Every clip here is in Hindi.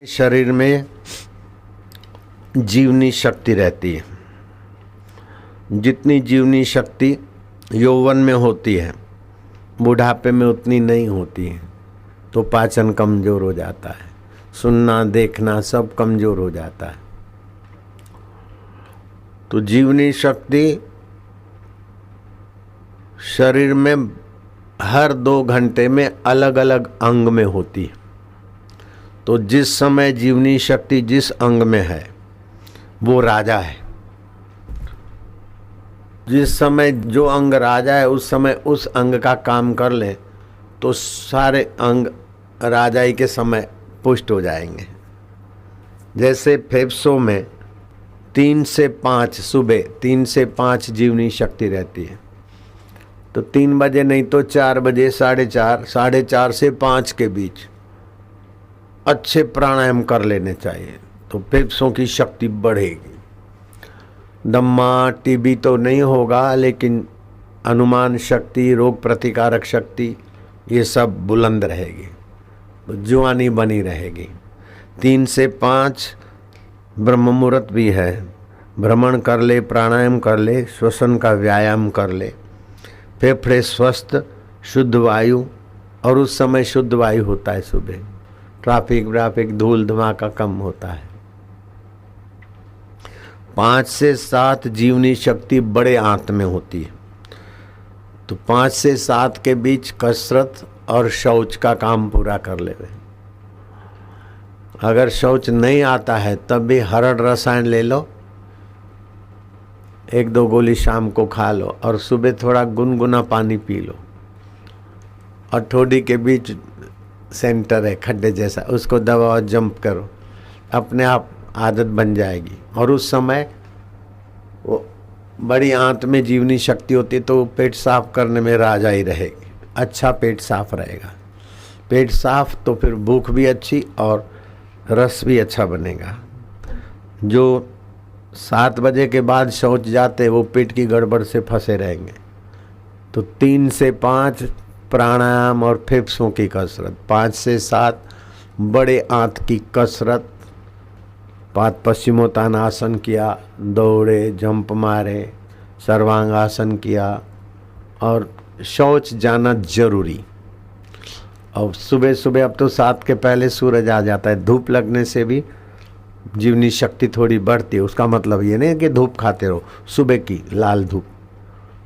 शरीर में जीवनी शक्ति रहती है। जितनी जीवनी शक्ति यौवन में होती है बुढ़ापे में उतनी नहीं होती है। तो पाचन कमजोर हो जाता है, सुनना देखना सब कमजोर हो जाता है। तो जीवनी शक्ति शरीर में हर 2 घंटे में अलग अलग अंग में होती है। तो जिस समय जीवनी शक्ति जिस अंग में है वो राजा है। जिस समय जो अंग राजा है उस समय उस अंग का काम कर ले तो सारे अंग राजाई के समय पुष्ट हो जाएंगे। जैसे फेफड़ों में 3 से 5 सुबह 3 से 5 जीवनी शक्ति रहती है। तो 3 बजे नहीं तो 4 बजे 4:30 4:30 से 5 के बीच अच्छे प्राणायाम कर लेने चाहिए। तो फेफड़ों की शक्ति बढ़ेगी। दम्मा टीबी तो नहीं होगा लेकिन अनुमान शक्ति रोग प्रतिकारक शक्ति ये सब बुलंद रहेगी, तो जवानी बनी रहेगी। 3 से 5 ब्रह्म मुहूर्त भी है। भ्रमण कर ले, प्राणायाम कर ले, श्वसन का व्यायाम कर ले, फेफड़े स्वस्थ शुद्ध वायु। और उस समय शुद्ध वायु होता है सुबह। ट्रैफिक धूल धमाका कम होता है। 5 से 7 जीवनी शक्ति बड़े आंत में होती है। तो 5 से 7 के बीच कसरत और शौच का काम पूरा कर ले। अगर शौच नहीं आता है तब भी हरड़ रसायन ले लो, 1-2 गोली शाम को खा लो और सुबह थोड़ा गुनगुना पानी पी लो। और ठोडी के बीच सेंटर है खड्डे जैसा, उसको दबाओ, जंप करो, अपने आप आदत बन जाएगी। और उस समय वो बड़ी आंत में जीवनी शक्ति होती है तो पेट साफ करने में राजा ही रहेगी। अच्छा पेट साफ रहेगा। पेट साफ तो फिर भूख भी अच्छी और रस भी अच्छा बनेगा। जो 7 बजे के बाद शौच जाते वो पेट की गड़बड़ से फंसे रहेंगे। तो 3 से 5 प्राणायाम और फेफड़ों की कसरत, 5 से 7 बड़े आंत की कसरत, पाद पश्चिमोत्तानासन किया, दौड़े, जंप मारे, सर्वांगासन किया और शौच जाना जरूरी। और सुबह सुबह अब तो 7 के पहले सूरज आ जाता है। धूप लगने से भी जीवनी शक्ति थोड़ी बढ़ती है। उसका मतलब ये नहीं कि धूप खाते रहो, सुबह की लाल धूप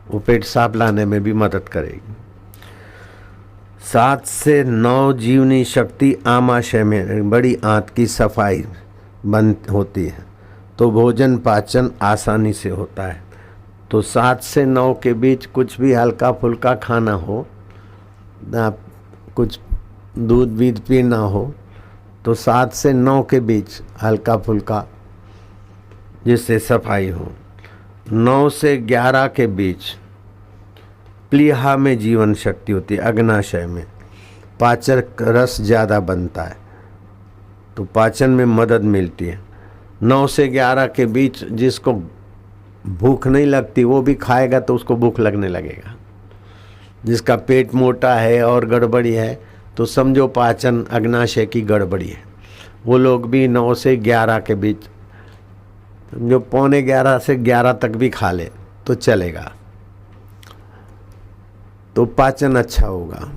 वो पेट साफ लाने में भी मदद करेगी। 7 से 9 जीवनी शक्ति आमाशय में बड़ी आंत की सफाई बंद होती है तो भोजन पाचन आसानी से होता है। तो 7 से 9 के बीच कुछ भी हल्का फुल्का खाना हो, कुछ दूध बीध पीना हो तो 7 से 9 के बीच हल्का फुल्का जिससे सफाई हो। 9 से 11 के बीच प्लीहा में जीवन शक्ति होती है, अग्नाशय में पाचन रस ज़्यादा बनता है तो पाचन में मदद मिलती है। 9 से 11 के बीच जिसको भूख नहीं लगती वो भी खाएगा तो उसको भूख लगने लगेगा। जिसका पेट मोटा है और गड़बड़ी है तो समझो पाचन अग्नाशय की गड़बड़ी है। वो लोग भी 9 से 11 के बीच, जो 11:15 से 11 तक भी खा ले तो चलेगा, तो पाचन अच्छा होगा।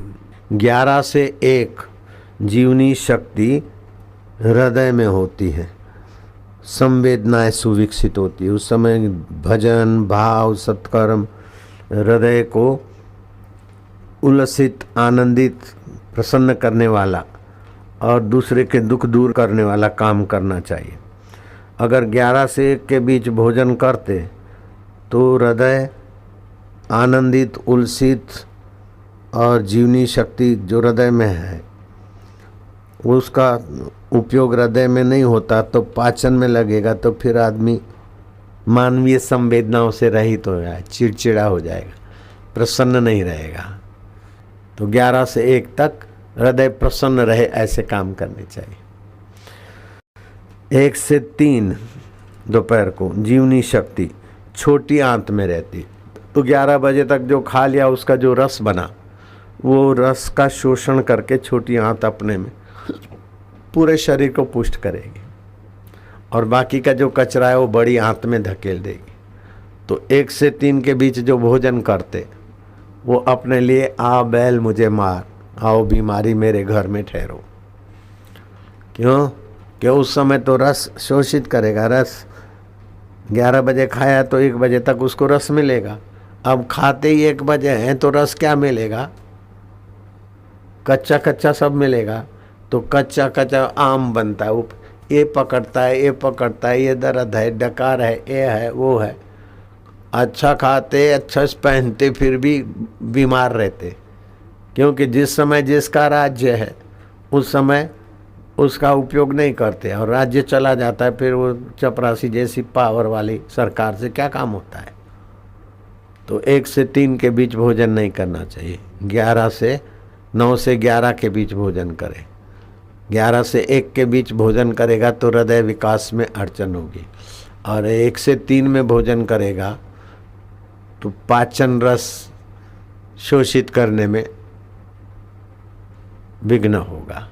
11 से 1 जीवनी शक्ति हृदय में होती है, संवेदनाएं सुविकसित होती है। उस समय भजन भाव सत्कर्म हृदय को उल्लसित आनंदित प्रसन्न करने वाला और दूसरे के दुख दूर करने वाला काम करना चाहिए। अगर 11 से 1 के बीच भोजन करते तो हृदय आनंदित उल्लसित और जीवनी शक्ति जो हृदय में है उसका उपयोग हृदय में नहीं होता तो पाचन में लगेगा तो फिर आदमी मानवीय संवेदनाओं से रहित हो जाए, चिड़चिड़ा हो जाएगा, प्रसन्न नहीं रहेगा। तो 11 से 1 तक हृदय प्रसन्न रहे ऐसे काम करने चाहिए। 1 से 3 दोपहर को जीवनी शक्ति छोटी आंत में रहती। तो 11 बजे तक जो खा लिया उसका जो रस बना वो रस का शोषण करके छोटी आंत अपने में पूरे शरीर को पुष्ट करेगी और बाकी का जो कचरा है वो बड़ी आंत में धकेल देगी। तो 1 से 3 के बीच जो भोजन करते वो अपने लिए आ बैल मुझे मार, आओ बीमारी मेरे घर में ठहरो। क्यों? कि उस समय तो रस शोषित करेगा। रस 11 बजे खाया तो 1 बजे तक उसको रस मिलेगा। अब खाते ही 1 बजे हैं तो रस क्या मिलेगा? कच्चा कच्चा सब मिलेगा। तो कच्चा कच्चा आम बनता है, ये पकड़ता है, ये पकड़ता है, ये दर्द है, डकार है, ये है, वो है। अच्छा खाते, अच्छा पहनते, फिर भी बीमार रहते। क्योंकि जिस समय जिसका राज्य है उस समय उसका उपयोग नहीं करते और राज्य चला जाता है, फिर वो चपरासी जैसी पावर वाली सरकार से क्या काम होता है। तो 1 से 3 के बीच भोजन नहीं करना चाहिए। 9 से 11 के बीच भोजन करें। 11 से 1 के बीच भोजन करेगा तो हृदय विकास में अड़चन होगी, और 1 से 3 में भोजन करेगा तो पाचन रस शोषित करने में विघ्न होगा।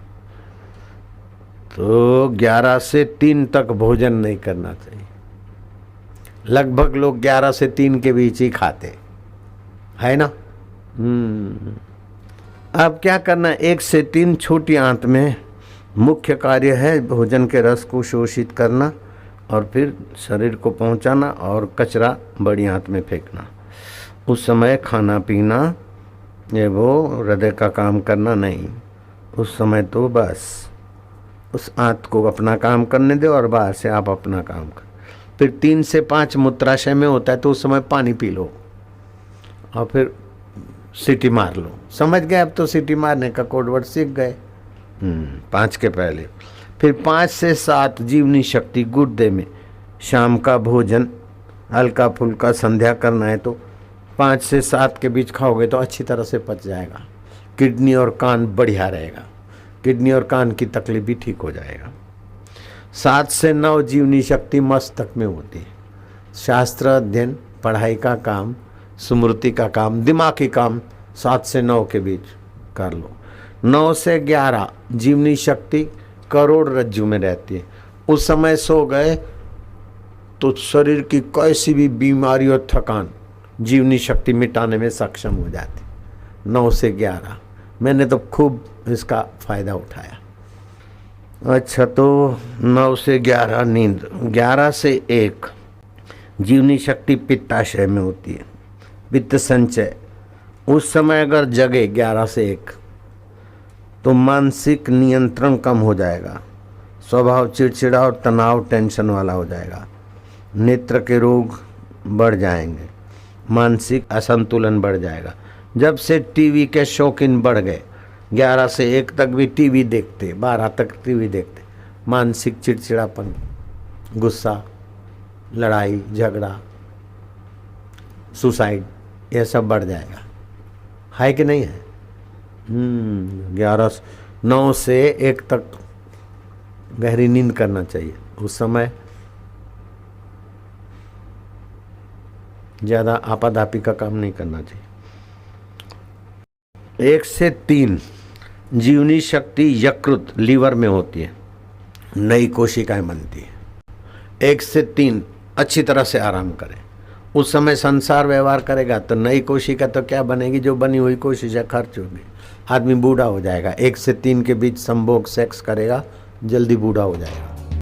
तो 11 से 3 तक भोजन नहीं करना चाहिए। लगभग लोग 11 से 3 के बीच ही खाते है ना। अब क्या करना, 1 से 3 छोटी आंत में मुख्य कार्य है भोजन के रस को शोषित करना और फिर शरीर को पहुंचाना और कचरा बड़ी आंत में फेंकना। उस समय खाना पीना ये वो हृदय का काम करना नहीं। उस समय तो बस उस आंत को अपना काम करने दो और बाहर से आप अपना काम कर। फिर 3 से 5 मूत्राशय में होता है तो उस समय पानी पी लो और फिर सीटी मार लो। समझ गए? अब तो सीटी मारने का कोड वर्ड सीख गए 5 के पहले। फिर 5 से 7 जीवनी शक्ति गुर्दे में। शाम का भोजन हल्का फुल्का संध्या करना है तो 5 से 7 के बीच खाओगे तो अच्छी तरह से पच जाएगा। किडनी और कान बढ़िया रहेगा, किडनी और कान की तकलीफ भी ठीक हो जाएगा। 7 से 9 जीवनी शक्ति मस्तक में होती है। शास्त्र अध्ययन, पढ़ाई का काम, स्मृति का काम, दिमागी काम 7 से 9 के बीच कर लो। 9 से 11 जीवनी शक्ति करोड़ रज्जु में रहती है। उस समय सो गए तो शरीर की कैसी भी बीमारी और थकान जीवनी शक्ति मिटाने में सक्षम हो जाती। 9 से 11 मैंने तो खूब इसका फायदा उठाया। अच्छा, तो 9 से 11 नींद। 11 से 1 जीवनी शक्ति पित्ताशय में होती है, पित्त संचय। उस समय अगर जगे 11 से 1 तो मानसिक नियंत्रण कम हो जाएगा, स्वभाव चिड़चिड़ा और तनाव टेंशन वाला हो जाएगा, नेत्र के रोग बढ़ जाएंगे, मानसिक असंतुलन बढ़ जाएगा। जब से टीवी के शौकीन बढ़ गए, 11 से 1 तक भी टीवी देखते, 12 तक टीवी देखते, मानसिक चिड़चिड़ापन, गुस्सा, लड़ाई झगड़ा, सुसाइड, यह सब बढ़ जाएगा। है कि नहीं है? 9 से 1 तक गहरी नींद करना चाहिए। उस समय ज़्यादा आपाधापी का काम नहीं करना चाहिए। 1 से 3 जीवनी शक्ति यकृत लीवर में होती है, नई कोशिकाएं बनती है। 1 से 3 अच्छी तरह से आराम करें। उस समय संसार व्यवहार करेगा तो नई कोशिका तो क्या बनेगी, जो बनी हुई कोशिका खर्च होगी, आदमी बूढ़ा हो जाएगा। 1 से 3 के बीच संभोग सेक्स करेगा, जल्दी बूढ़ा हो जाएगा।